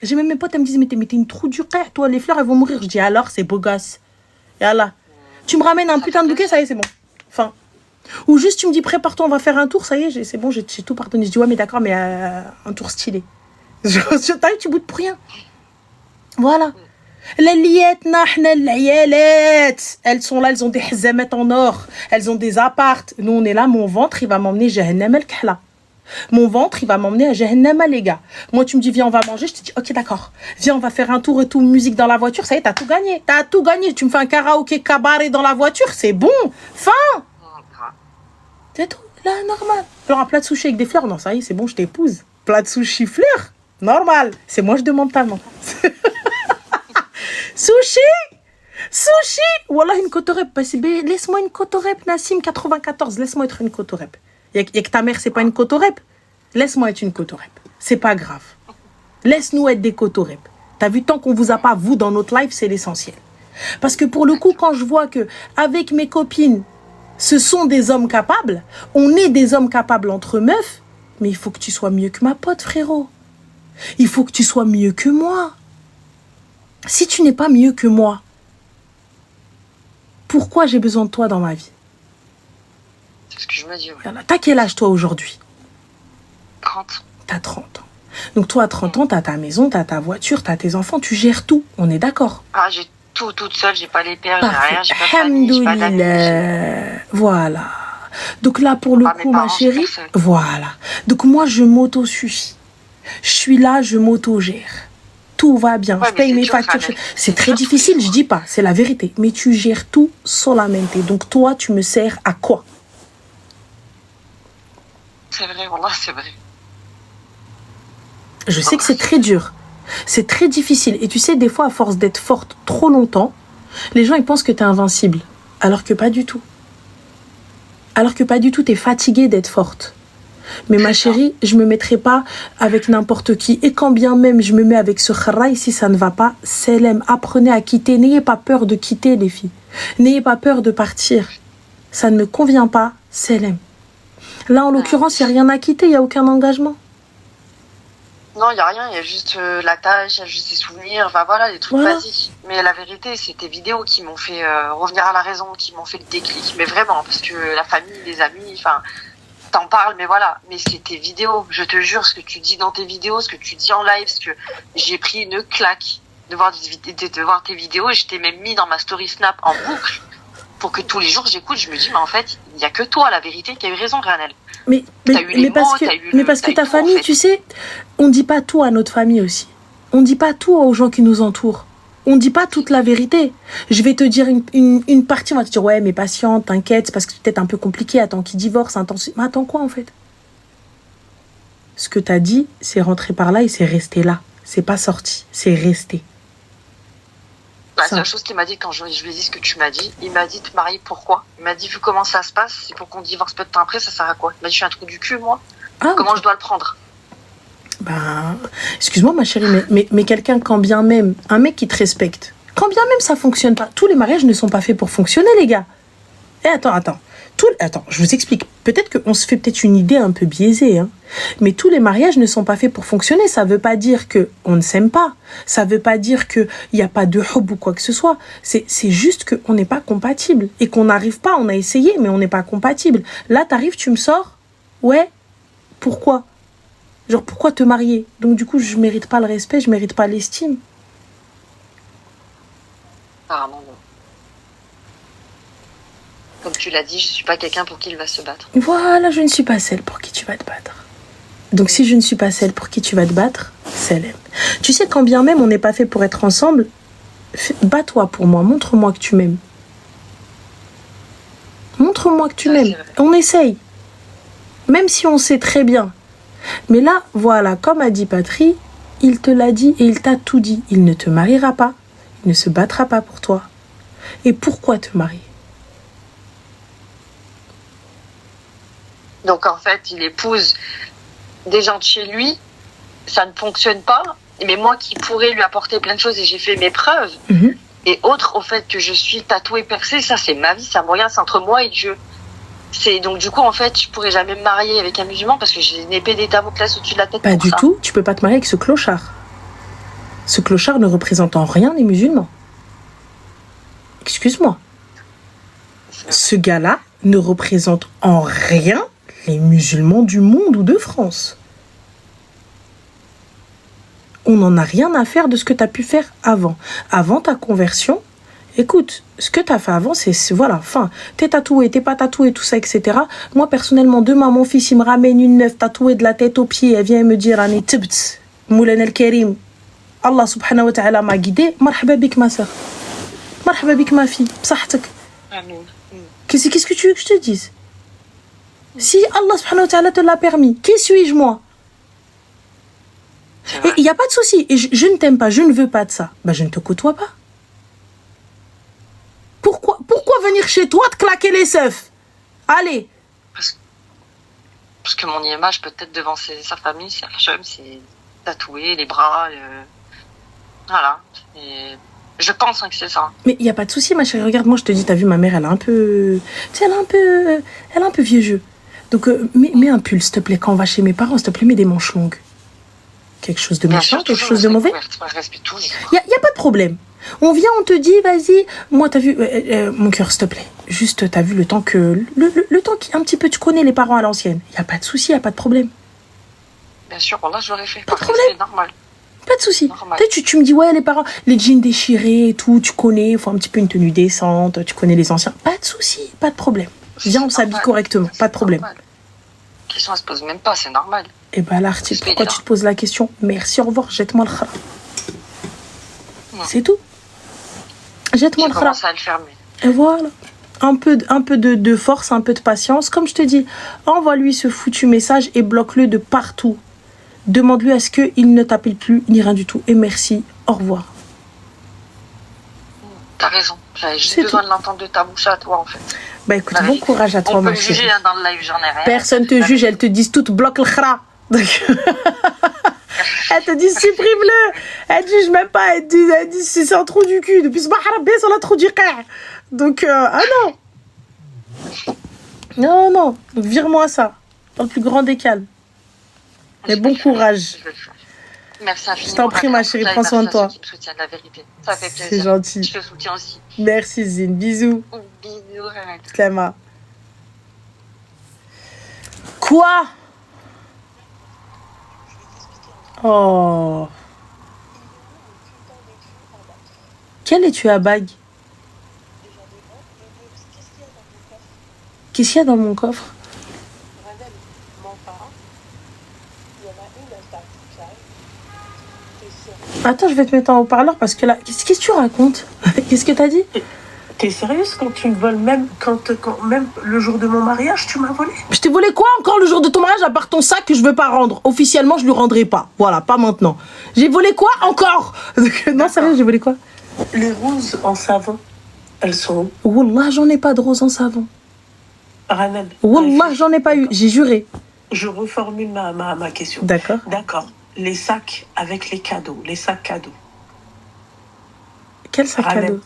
J'ai même mes potes, elles me disent, mais t'es une trou du frère, toi, les fleurs, elles vont mourir. Je dis, alors, c'est beau gosse. Et là, tu me ramènes un putain de bouquet, ça y est, c'est bon. Enfin. Ou juste, tu me dis, prépare-toi, on va faire un tour, ça y est, c'est bon, j'ai tout pardonné. Je dis, ouais, mais d'accord, mais un tour stylé. Tu boudes pour rien. Voilà. Les liettes, elles sont là, elles ont des hazamettes en or. Elles ont des appartes. Nous, on est là, mon ventre, il va m'emmener Jahannam al-Kahla. Mon ventre, il va m'emmener à Jahannam, les gars. Moi, tu me dis, viens, on va manger. Je te dis, ok, d'accord. Viens, on va faire un tour et tout, musique dans la voiture. Ça y est, t'as tout gagné. T'as tout gagné. Tu me fais un karaoké cabaret dans la voiture, c'est bon. Fin. C'est tout. Là, normal. Genre un plat de sushi avec des fleurs. Non, ça y est, c'est bon, je t'épouse. Plat de sushi fleurs. Normal. C'est moi, je demande ta main. Sushi. Wallah, une cotorep. Laisse-moi une cotorep, Nassim 94. Laisse-moi être une cotorep. Et que ta mère, c'est pas une cotorep. Laisse-moi être une cotorep. C'est pas grave. Laisse-nous être des cotorep. T'as vu, tant qu'on vous a pas, vous, dans notre life, c'est l'essentiel. Parce que pour le coup, quand je vois que, avec mes copines, ce sont des hommes capables, on est des hommes capables entre meufs, mais il faut que tu sois mieux que ma pote, frérot. Il faut que tu sois mieux que moi. Si tu n'es pas mieux que moi, pourquoi j'ai besoin de toi dans ma vie? C'est ce que je me dis, ouais. T'as quel âge, toi, aujourd'hui? 30. T'as 30 ans. Donc, toi, à 30 ans, t'as ta maison, t'as ta voiture, t'as tes enfants, tu gères tout. On est d'accord? Ah, j'ai tout toute seule, j'ai pas les pères, j'ai rien, j'ai pas de famille, j'ai pas d'amis. Voilà. Donc là, pour le coup, ma chérie, voilà. Donc moi, je m'auto-suffis. Je suis là, je m'auto-gère. Tout va bien. Ouais, je paye mes factures. C'est très difficile, je dis pas. C'est la vérité. Mais tu gères tout solamente. Donc toi, tu me sers à quoi? C'est vrai, voilà, c'est vrai. Je sais que c'est très dur. C'est très difficile. Et tu sais, des fois, à force d'être forte trop longtemps, les gens, ils pensent que t'es invincible. Alors que pas du tout. Alors que pas du tout, t'es fatiguée d'être forte. Mais ma chérie, je me mettrai pas avec n'importe qui. Et quand bien même je me mets avec ce kharaï, si ça ne va pas, Selem, apprenez à quitter. N'ayez pas peur de quitter, les filles. N'ayez pas peur de partir. Ça ne me convient pas, Selem. Là, en l'occurrence, il n'y a rien à quitter, il n'y a aucun engagement. Non, il n'y a rien, il y a juste la tâche, il y a juste des souvenirs, enfin voilà, des trucs basiques. Mais la vérité, c'est tes vidéos qui m'ont fait revenir à la raison, qui m'ont fait le déclic. Mais vraiment, parce que la famille, les amis, enfin, t'en parles, mais voilà. Mais c'est tes vidéos, je te jure, ce que tu dis dans tes vidéos, ce que tu dis en live, ce que j'ai pris une claque de voir tes vidéos, et je t'ai même mis dans ma story Snap en boucle pour que tous les jours j'écoute, je me dis, mais en fait, il n'y a que toi, la vérité, qui a eu raison, Ranel. Mais parce que ta famille, en fait. Tu sais, on ne dit pas tout à notre famille aussi. On ne dit pas tout aux gens qui nous entourent. On ne dit pas toute la vérité. Je vais te dire une partie, on va te dire, ouais, mais patiente, t'inquiète, c'est parce que c'est peut-être un peu compliqué, attends qu'il divorce, mais attends quoi en fait? Ce que t'as dit, c'est rentré par là et c'est resté là. C'est pas sorti, c'est resté. La seule chose qu'il m'a dit quand je lui ai dit ce que tu m'as dit, il m'a dit te marier pourquoi? Il m'a dit vu comment ça se passe, c'est pour qu'on divorce peu de temps après, ça sert à quoi? Il m'a dit je suis un trou du cul moi. Comment je dois le prendre? Ben, excuse-moi ma chérie, mais quelqu'un quand bien même, un mec qui te respecte, quand bien même ça fonctionne pas, tous les mariages ne sont pas faits pour fonctionner les gars. Et attends, je vous explique. Peut-être qu'on se fait peut-être une idée un peu biaisée, hein. Mais tous les mariages ne sont pas faits pour fonctionner. Ça veut pas dire qu'on ne s'aime pas. Ça veut pas dire qu'il n'y a pas de hub ou quoi que ce soit. C'est juste qu'on n'est pas compatible. Et qu'on n'arrive pas, on a essayé, mais on n'est pas compatible. Là, t'arrives, tu me sors. Ouais. Pourquoi? Genre, pourquoi te marier? Donc, du coup, je mérite pas le respect, je mérite pas l'estime. Ah non. Comme tu l'as dit, je suis pas quelqu'un pour qui il va se battre. Voilà, je ne suis pas celle pour qui tu vas te battre. Donc si je ne suis pas celle pour qui tu vas te battre, c'est elle. Tu sais, quand bien même on n'est pas fait pour être ensemble, bats-toi pour moi, montre-moi que tu m'aimes. Montre-moi que tu m'aimes. On essaye. Même si on sait très bien. Mais là, voilà, comme a dit Patry, il te l'a dit et il t'a tout dit. Il ne te mariera pas, il ne se battra pas pour toi. Et pourquoi te marier? Donc en fait, il épouse des gens de chez lui, ça ne fonctionne pas, mais moi qui pourrais lui apporter plein de choses et j'ai fait mes preuves, et autre au fait que je suis tatouée, percée, ça c'est ma vie, c'est un moyen, c'est entre moi et Dieu. Donc du coup en fait, je pourrais jamais me marier avec un musulman parce que j'ai une épée des Damoclès au-dessus de la tête. Pas du tout, tu peux pas te marier avec ce clochard. Ce clochard ne représente en rien les musulmans. Excuse-moi. Ce gars-là ne représente en rien les musulmans du monde ou de France. On n'en a rien à faire de ce que tu as pu faire avant. Avant ta conversion, écoute, ce que tu as fait avant, c'est voilà, fin. T'es tatoué, t'es pas tatoué, tout ça, etc. Moi, personnellement, demain, mon fils, il me ramène une neuf tatouée de la tête aux pieds. Elle vient me dire, Ani tibt, Moulen el Karim. Allah subhanahu wa ta'ala m'a guidé. Marhaba bik, ma soeur. Marhaba bik, ma fille. Bsahtak. Qu'est-ce que tu veux que je te dise? Si Allah subhanahu wa ta'ala te l'a permis, qui suis-je moi? Et il n'y a pas de souci. Et je ne t'aime pas, je ne veux pas de ça. Ben, je ne te côtoie pas. Pourquoi venir chez toi te claquer les seufs? Allez. Parce que mon image, peut-être devant sa famille, c'est tatoué, les bras. Voilà. Et je pense que c'est ça. Mais il n'y a pas de souci, ma chérie. Regarde, moi, je te dis, t'as vu, ma mère, elle a un peu... Tu sais, elle a un peu vieux jeu. Donc, mets un pull, s'il te plaît. Quand on va chez mes parents, s'il te plaît, mets des manches longues. Quelque chose de méchant, quelque chose de mauvais. Il n'y a pas de problème. On vient, on te dit, vas-y. Moi, t'as vu... mon cœur, s'il te plaît. Juste, t'as vu le temps que... Le temps qui... Un petit peu, tu connais les parents à l'ancienne. Il n'y a pas de souci, il n'y a pas de problème. Bien sûr, là, je l'aurais fait. Pas de problème. C'est normal. Pas de souci. Tu me dis, ouais, les parents, les jeans déchirés et tout, tu connais, il faut un petit peu une tenue décente, tu connais les anciens. Pas de souci, pas de problème. Viens, on s'habille correctement, pas de problème. La question, elle se pose même pas, c'est normal. Et bah, l'artiste, pourquoi tu te poses la question? Merci, au revoir, jette-moi le khara. C'est tout. Jette-moi le khara. Commence à le fermer. Et voilà. Un peu de force, un peu de patience. Comme je te dis, envoie-lui ce foutu message et bloque-le de partout. Demande-lui à ce qu'il ne t'appelle plus, ni rien du tout. Et merci, au revoir. T'as raison. J'avais juste besoin de l'entendre de ta bouche à toi, en fait. Bah écoute, bon courage à toi, ma chérie. On peut juger dans le live, j'en ai rien. Personne te juge, elles te disent toutes bloque le khra. Donc... elles te disent supprime-le. Elles te jugent même pas, elles disent c'est un trou du cul. Depuis ce maharabé, c'est un trou du cœur. Donc, ah non. Non. Donc vire-moi ça. Dans le plus grand des calmes. Mais bon courage. Merci infiniment. Je t'en prie, ma chérie, prends soin de toi. Qui me soutiennent, la vérité. Ça fait plaisir. C'est gentil. Je te soutiens aussi. Merci, Zine. Bisous. Bisous, Renate. Cléma. Quoi? Oh. Quel es-tu à bague? Qu'est-ce qu'il y a dans mon coffre? Attends, je vais te mettre en haut-parleur parce que là... Qu'est-ce que tu racontes? Qu'est-ce que t'as dit? T'es sérieuse quand tu me voles même même le jour de mon mariage, tu m'as volé? Je t'ai volé quoi encore le jour de ton mariage à part ton sac que je veux pas rendre? Officiellement, je lui rendrai pas. Voilà, pas maintenant. J'ai volé quoi encore? Non, sérieux, j'ai volé quoi? Les roses en savon, elles sont où? Wallah, j'en ai pas de rose en savon. Ranel, Wallah, j'en ai pas eu. J'ai juré. je reformule ma question. D'accord. D'accord. Les sacs avec les cadeaux, les sacs cadeaux. Quel sac Ranel, cadeau?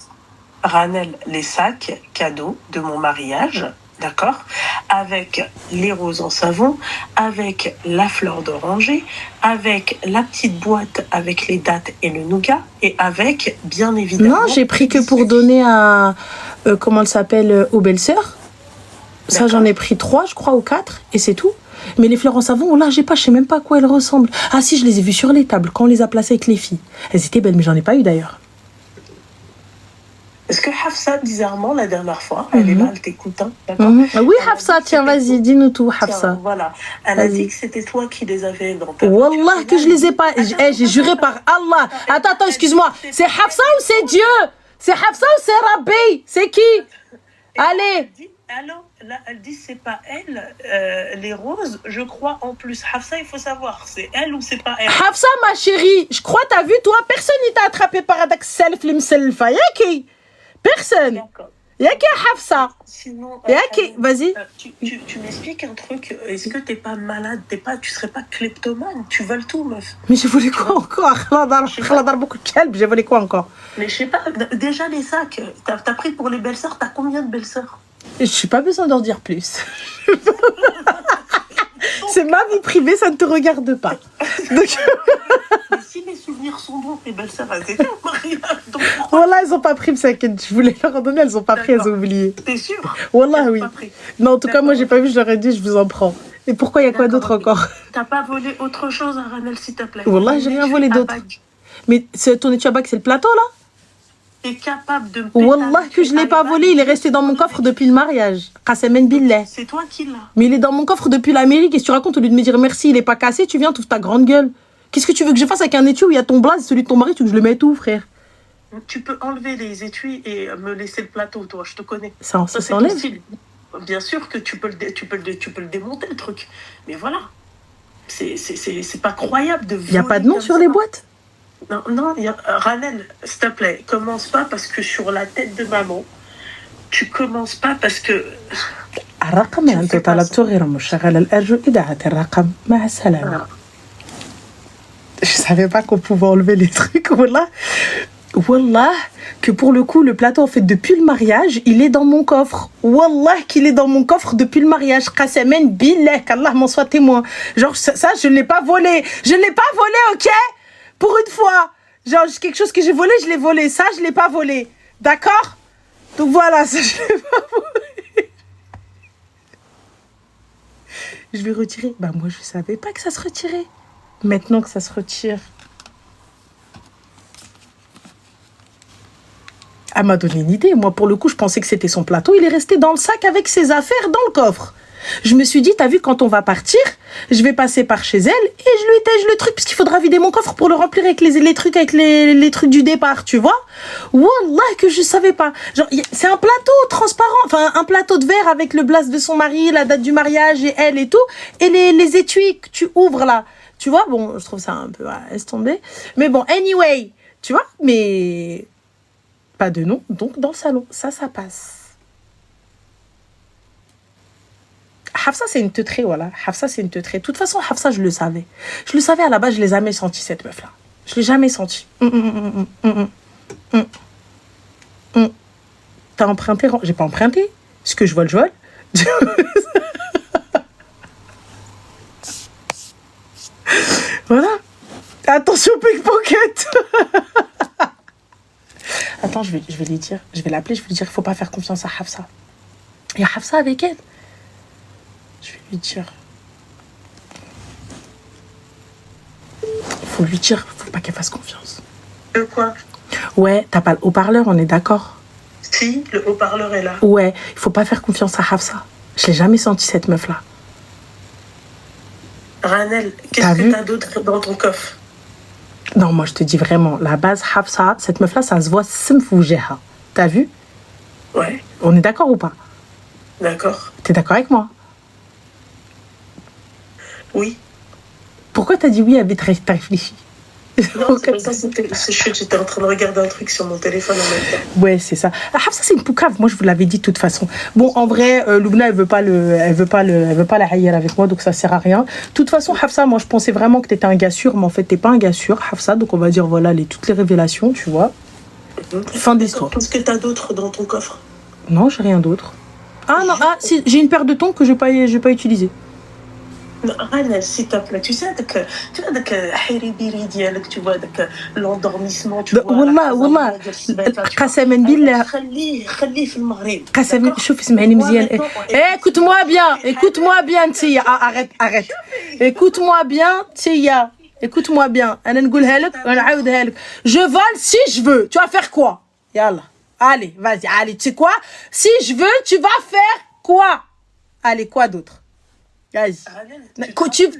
Ranel, les sacs cadeaux de mon mariage, d'accord, avec les roses en savon, avec la fleur d'oranger, avec la petite boîte avec les dattes et le nougat, et avec, bien évidemment... Non, j'ai pris que pour donner à... comment elle s'appelle aux belles-sœurs. Ça, D'accord. j'en ai pris 3, je crois, ou 4, et c'est tout. Mais les fleurs en savon, là, j'ai pas, je sais même pas à quoi elles ressemblent. Ah si, je les ai vues sur les tables, quand on les a placées avec les filles. Elles étaient belles, mais j'en ai pas eu d'ailleurs. Est-ce que Hafsa, bizarrement, la dernière fois, elle est là, elle t'écoute, hein, d'accord? Oui, Elle a Hafsa, dit que tiens, c'était vas-y, toi. dis-nous tout, Tiens, Hafsa. voilà. Elle a Vas-y. dit que c'était toi qui les avais dans ta voiture. Wallah Et que là, je les ai pas. Attends, J'ai juré par Allah. Attends, excuse-moi. C'est Hafsa ou c'est Dieu? C'est Hafsa ou c'est Rabbi? C'est qui? Et là, Allez. elle dit, alors, là, elle dit, c'est pas elle, les roses, je crois en plus. Hafsa, il faut savoir, c'est elle ou c'est pas elle? Hafsa, ma chérie, je crois, t'as vu, toi, personne ne t'a attrapé par Adak Self, l'Imselfa. Y'a qui? Personne. D'accord. Y'a qui Hafsa? Sinon, Y'a qui? Vas-y. tu m'expliques un truc. Est-ce que t'es pas malade? Tu serais pas kleptomane? Tu voles tout, meuf. Mais j'ai volé quoi encore? Khaladar beaucoup de calme, j'ai volé quoi encore? Mais je sais pas, déjà les sacs, t'as pris pour les belles-sœurs, t'as combien de belles-sœurs? Je n'ai pas besoin d'en dire plus. C'est ma vie privée, ça ne te regarde pas. Donc... Mais si mes souvenirs sont bons, les belles-sœurs, elles étaient au mariage. Donc, Wallah, elles n'ont pas pris, s'inquiète. Je voulais leur en donner, elles n'ont pas pris, elles ont oublié. t'es sûr? Wallah, Elles ont oui. pas pris. Non, en tout cas, D'accord, moi, j'ai pas vu, je leur ai dit, je vous en prends. Et pourquoi, il y a quoi d'autre D'accord, ok. encore? T'as pas volé autre chose à Ranel, s'il te plaît? Wallah, j'ai rien volé d'autre. Mais ton étui à bac, c'est le plateau, là? T'es capable de me Wallah, que je ne l'ai pas volé, il est resté dans mon coffre depuis le mariage. Qasemen billah. C'est toi qui l'as. Mais il est dans mon coffre depuis l'Amérique. Qu'est-ce que tu racontes? Au lieu de me dire merci, il est pas cassé, tu viens, tu ouvres ta grande gueule. Qu'est-ce que tu veux que je fasse avec un étui où il y a ton blaze, celui de ton mari, tu veux que je le mette où, frère? Tu peux enlever les étuis et me laisser le plateau, toi, je te connais. Ça Ça, c'est ton s'enlève. style. Bien sûr que tu peux le démonter, le truc. Mais voilà. C'est pas croyable de voler. Il n'y a pas de nom comme sur ça. les boîtes? Non, Ranel, s'il te plaît, commence pas parce que sur la tête de maman, tu commences pas parce que... الرقم اللي انت طلبته غير مشغل الارجو اذاعه الرقم مع السلامه. Je savais pas qu'on pouvait enlever les trucs. Wallah. Wallah, que pour le coup, le plateau, en fait, depuis le mariage, il est dans mon coffre. Wallah, qu'il est dans mon coffre depuis le mariage. Qasemen billah, qu'Allah m'en soit témoin. Genre, ça, je ne l'ai pas volé. Je ne l'ai pas volé, ok? Pour une fois. Genre, quelque chose que j'ai volé, je l'ai volé. Ça, je ne l'ai pas volé. D'accord? Donc voilà, ça, je ne l'ai pas volé. Je vais retirer. Bah, moi, je ne savais pas que ça se retirait. Maintenant que ça se retire. Elle m'a donné une idée. Moi, pour le coup, je pensais que c'était son plateau. Il est resté dans le sac avec ses affaires dans le coffre. Je me suis dit, t'as vu, quand on va partir, je vais passer par chez elle et je lui étège le truc, parce qu'il faudra vider mon coffre pour le remplir avec les trucs, avec les trucs du départ, tu vois. Wallah, que je savais pas. Genre, c'est un plateau transparent, enfin, un plateau de verre avec le blast de son mari, la date du mariage et elle et tout. Et les étuis que tu ouvres là. Tu vois, bon, je trouve ça un peu, laisse tomber. Mais bon, anyway, tu vois, mais pas de nom, donc dans le salon. Ça passe. Hafsa, c'est une teutrée, voilà. Hafsa, c'est une teutrée. De toute façon, Hafsa, je le savais. Je le savais à la base, je l'ai jamais senti, cette meuf-là. Je l'ai jamais senti. T'as emprunté? J'ai pas emprunté. Ce que je vole, je vole. Voilà. Attention, pickpocket. Attends, je vais lui dire. Je vais l'appeler, je vais lui dire qu'il faut pas faire confiance à Hafsa. Il y a Hafsa avec elle. Je vais lui dire. Faut lui dire, faut pas qu'elle fasse confiance. Quoi? Ouais, t'as pas le haut-parleur, on est d'accord? Si, le haut-parleur est là. Ouais, il faut pas faire confiance à Hafsa. Je l'ai jamais senti, cette meuf-là. Ranel, qu'est-ce que t'as d'autre dans ton coffre? Non, moi, je te dis vraiment, la base Hafsa, cette meuf-là, ça se voit simfoujeha. T'as vu? Ouais. On est d'accord ou pas? D'accord. T'es d'accord avec moi? Oui. Pourquoi t'as dit oui à vite réfléchi? Non, c'est pas ça, j'étais en train de regarder un truc sur mon téléphone en même temps. Ouais, c'est ça. Hafsa, c'est une poucave. Moi, je vous l'avais dit de toute façon. Bon, en vrai, Loubna, elle veut pas la haïr avec moi, donc ça sert à rien. De toute façon, Hafsa, moi, je pensais vraiment que t'étais un gars sûr, mais en fait, t'es pas un gars sûr, Hafsa. Donc, on va dire, voilà, toutes les révélations, tu vois. Fin d'histoire. Qu'est-ce que t'as d'autre dans ton coffre? Non, j'ai rien d'autre. Ah non, si, j'ai une paire de tongs que j'ai pas utilisée. Rana, s'il te plaît, tu sais, tu vois, l'endormissement, tu vois. والله قسما بالله خليه في المغرب. قسما شوف اسمعني مزيان. Écoute-moi bien تيا. Arrête. Écoute-moi bien تيا. Écoute-moi bien. انا نقولها لك ونعاودها لك. Je vole si je veux. Tu vas faire quoi? Yalla. Allez, vas-y, allez, tu sais quoi? Si je veux, tu vas faire quoi? Allez, quoi d'autre? Vas-y.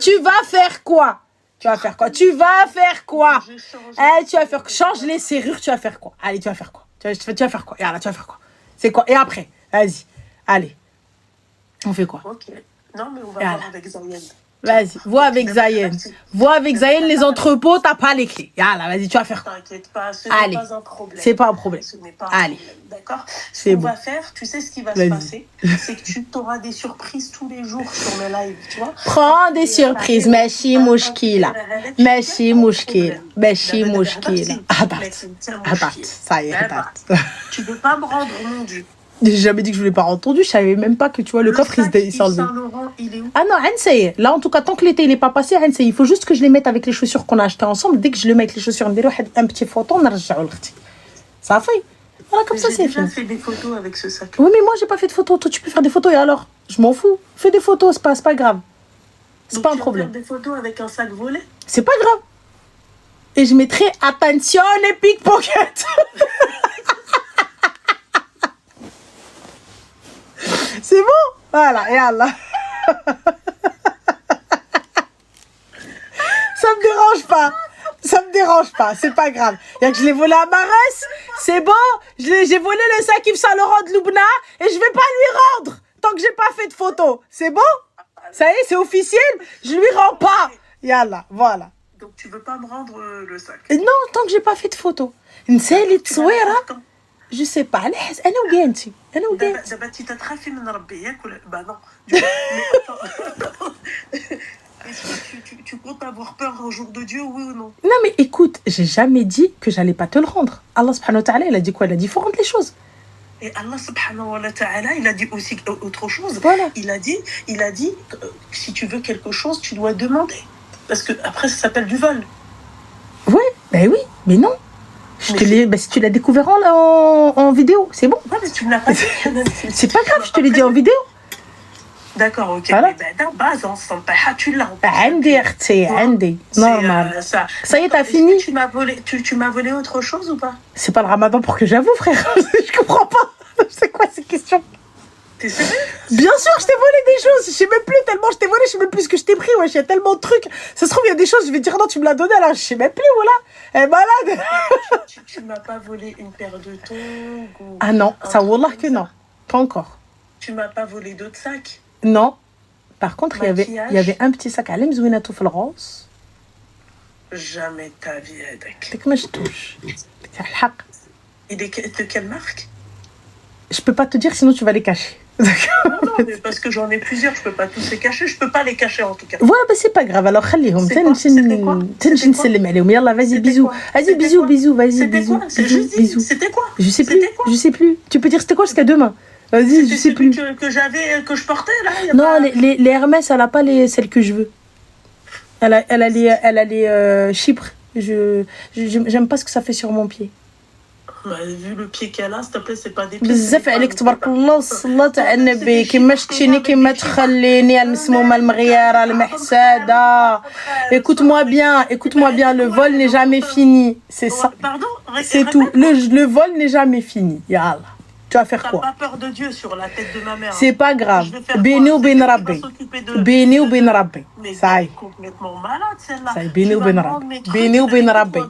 Tu vas faire quoi? Tu vas faire quoi? Tu vas faire quoi? Change les serrures, tu vas faire quoi? Allez, tu vas faire quoi? Tu vas faire quoi? Yalla, tu vas faire quoi? C'est quoi? Et après? Vas-y. Allez. On fait quoi? Ok. Non, mais on va voir avec Zayen. Vas-y, vois avec Zayen. Les entrepôts, t'as pas les clés. Yalla, vas-y, tu vas faire quoi? T'inquiète pas, ce n'est pas un problème. C'est pas un problème. Ce n'est pas un Allez. problème, d'accord? Ce C'est qu'on bon. va faire, tu sais ce qui va se passer? C'est que tu auras des surprises tous les jours sur mes lives, tu vois? Prends des surprises. ماشي مشكلة. Attends, ça y est, attends. Tu veux pas me rendre mon Dieu. J'ai jamais dit que je voulais pas entendu, je savais même pas que tu vois le coffre il s'est enlevé. Saint-Laurent, il est où? Ah non, Hansey, là en tout cas tant que l'été il est pas passé, Hansey, il faut juste que je les mette avec les chaussures qu'on a achetées ensemble. Dès que je le mets avec les chaussures, on dirait un petit photo, on a ça fait. Voilà, comme ça c'est fini. fait. J'ai fait des photos avec ce sac. Oui, mais moi j'ai pas fait de photos. Toi tu peux faire des photos et alors? Je m'en fous. Fais des photos, c'est pas grave. C'est pas un problème. Tu vas faire des photos avec un sac volé? C'est pas grave. Et je mettrai attention les pickpockets. C'est bon? Voilà, et Allah. Ça me dérange pas, c'est pas grave. Il y a que je l'ai volé à Marès, c'est bon. J'ai volé le sac Yves Saint Laurent de Loubna et je vais pas lui rendre tant que j'ai pas fait de photo. C'est bon? Ça y est, c'est officiel, je lui rends pas. Yallah, voilà. Donc tu veux pas me rendre le sac? Non, tant que j'ai pas fait de photo. نسالي تصويره. Je sais pas, انا وقانتي دابا انت تخافي من ربي ياك ولا bah non. Est-ce que tu comptes avoir peur un jour de Dieu, oui ou non? Non mais écoute, j'ai jamais dit que j'allais pas te le rendre. Allah subhanahu wa ta'ala, il a dit quoi? Il a dit faut rendre les choses. Et Allah subhanahu wa ta'ala, il a dit aussi autre chose. Voilà. Il a dit que si tu veux quelque chose, tu dois demander. Parce que après ça s'appelle du vol. Ouais, ben oui, mais non. Si tu l'as découvert en vidéo, c'est bon. Ouais, mais tu me l'as pas dit. C'est pas grave, je te l'ai dit en vidéo. D'accord, ok. Voilà. Mais ben, dans base, tu l'as. عندي اختي عندي normal. Ça y est, t'as fini. Tu m'as volé autre chose ou pas? C'est pas le ramadan pour que j'avoue, frère. Je comprends pas. C'est quoi ces questions? T'es sérieux? Bien sûr, je t'ai volé des choses. Je sais même plus tellement je t'ai volé, je sais même plus ce que je t'ai pris. Ouais, il y a tellement de trucs. Ça se trouve, il y a des choses, je vais dire non, tu me l'as donné, alors je sais même plus, voilà. Elle est malade. Tu m'as pas volé une paire de tongs ou... Ah non, ça, wallah que non. Pas encore. Tu m'as pas volé d'autres sacs? Non. Par contre, il y avait un petit sac à l'emzouinatou fil ras. Jamais ta vie, Adak. Dès que je touche. C'est le haq. Il est de quelle marque? Je peux pas te dire, sinon tu vas les cacher. Non, mais parce que j'en ai plusieurs, je peux pas tous les cacher. Je peux pas les cacher en tout cas. Ouais, bah c'est pas grave. Alors, خليهم. C'était نسلم عليهم. Yallah, vas-y, bisous. Vas-y, bisous, vas-y, bisous. Bisous. C'était quoi? Je sais plus. Tu peux dire c'était quoi jusqu'à demain? Vas-y, je sais plus. Que je portais là. Non, les Hermès, elle a pas celles que je veux. Elle a les Chypre. J'aime pas ce que ça fait sur mon pied. Vu le pied qu'elle a, s'il te plaît, c'est pas des pieds. بزاف عليك تبارك الله والصلاة على النبي كيما شتيني كيما تخليني المسمومة المغيرة المحسادة. Écoute-moi bien, le vol n'est jamais fini, c'est ça. Pardon? C'est tout. Le vol n'est jamais fini. Yallah. Tu vas faire quoi? T'as pas peur de Dieu sur la tête de ma mère. C'est pas grave. Béni ou ben Rabbi. Béni ou ben Rabbi. Ça y est. Complètement malade celle-là. Ça y est, béni ou ben Rabbi. Béni ou ben Rabbi.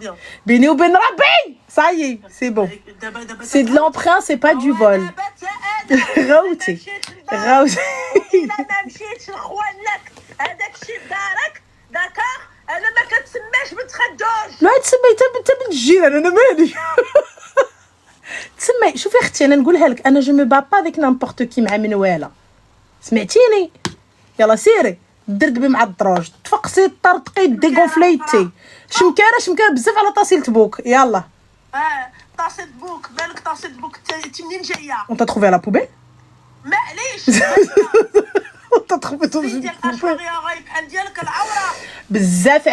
Béni ou ben Rabbi. Ça y est, c'est bon. C'est de l'emprunt, c'est pas du vol. Raouti. انا ما كتسماش بتخدوش. لا تسمي انت بالجيران انا مالي. تسمي شوفي اختي انا نقولها لك انا جو مي با با افيك نامبورط كي مع منواله سمعتيني يلا سيري درقبي مع الدروج تفقسي طرطقي ديغونفليتي شمكاره بزاف على طاسيل بوك يلا. طاسه بوك بالك طاسه بوك انت منين جايه؟ اون تا تروفي لا بوبيل معليش اون تا تروفي ديال اشواغي غايب بحال ديالك العوره. بزاف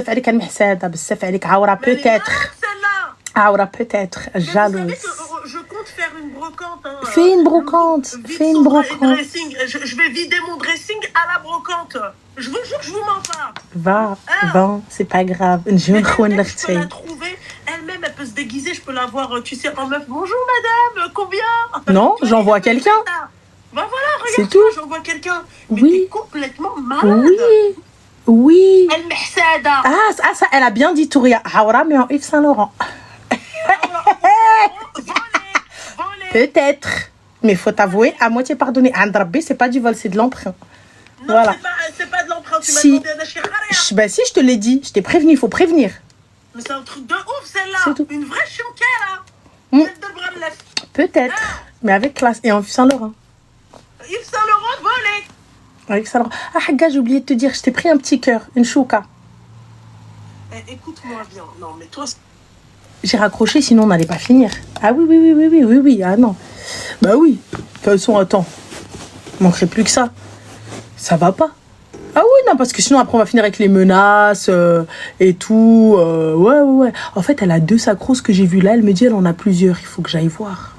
عليك انا محساده بزاف عليك عوره بوتيتر عوره بوتيتر جالوز. Je compte faire une brocante. Fais une brocante. Je vais vider mon dressing à la brocante. Je vous jure que je vous mens pas. Va, c'est pas grave. Je peux la trouver. Elle-même, elle peut se déguiser. Je peux la voir, tu sais, en meuf. Bonjour madame, combien? Non, j'envoie quelqu'un. Bah voilà, regarde, c'est tout. J'envoie quelqu'un. Mais oui. t'es complètement malade. Oui. Elle m'hsada. Ça, elle a bien dit Touria. Haoura, mais en Yves Saint-Laurent. Peut-être. Mais faut t'avouer, à moitié pardonné. Andrabi, c'est pas du vol, c'est de l'emprunt. Non, voilà. C'est pas de l'emprunt. Tu m'as demandé à Chiraria. Bah si, je te l'ai dit. Je t'ai prévenu, il faut prévenir. Mais c'est un truc de ouf, celle-là. C'est tout. Une vraie chouquette, là. Peut-être. Mais avec classe. Et en Yves Saint-Laurent. Yves Saint-Laurent, volé. Avec Saint-Laurent. Ah, Haga, j'ai oublié de te dire, je t'ai pris un petit cœur. Une chouka. Écoute-moi bien. Non, mais toi... J'ai raccroché, sinon on n'allait pas finir. Ah oui. Ah non. Bah oui. De toute façon, attends. Il manquerait plus que ça. Ça va pas. Ah oui, non, parce que sinon après on va finir avec les menaces et tout. Ouais. En fait, elle a 2 sacros que j'ai vu là. Elle me dit, elle en a plusieurs. Il faut que j'aille voir.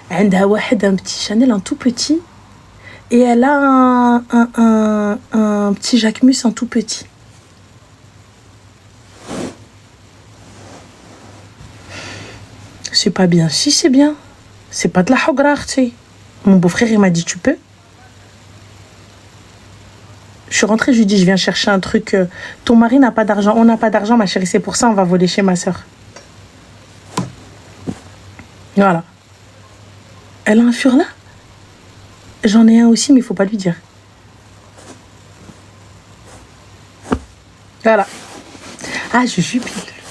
Elle a un petit Chanel, un tout petit. Et elle a un petit Jacquemus, un tout petit. C'est pas bien. Si, c'est bien. C'est pas de la hogra, tu. Mon beau-frère, il m'a dit, tu peux. Je suis rentrée, je lui ai dit, je viens chercher un truc. Ton mari n'a pas d'argent. On n'a pas d'argent, ma chérie. C'est pour ça, on va voler chez ma soeur. Voilà. Elle a un furla. J'en ai un aussi, mais il faut pas lui dire. Voilà. Ah, je suis piquée.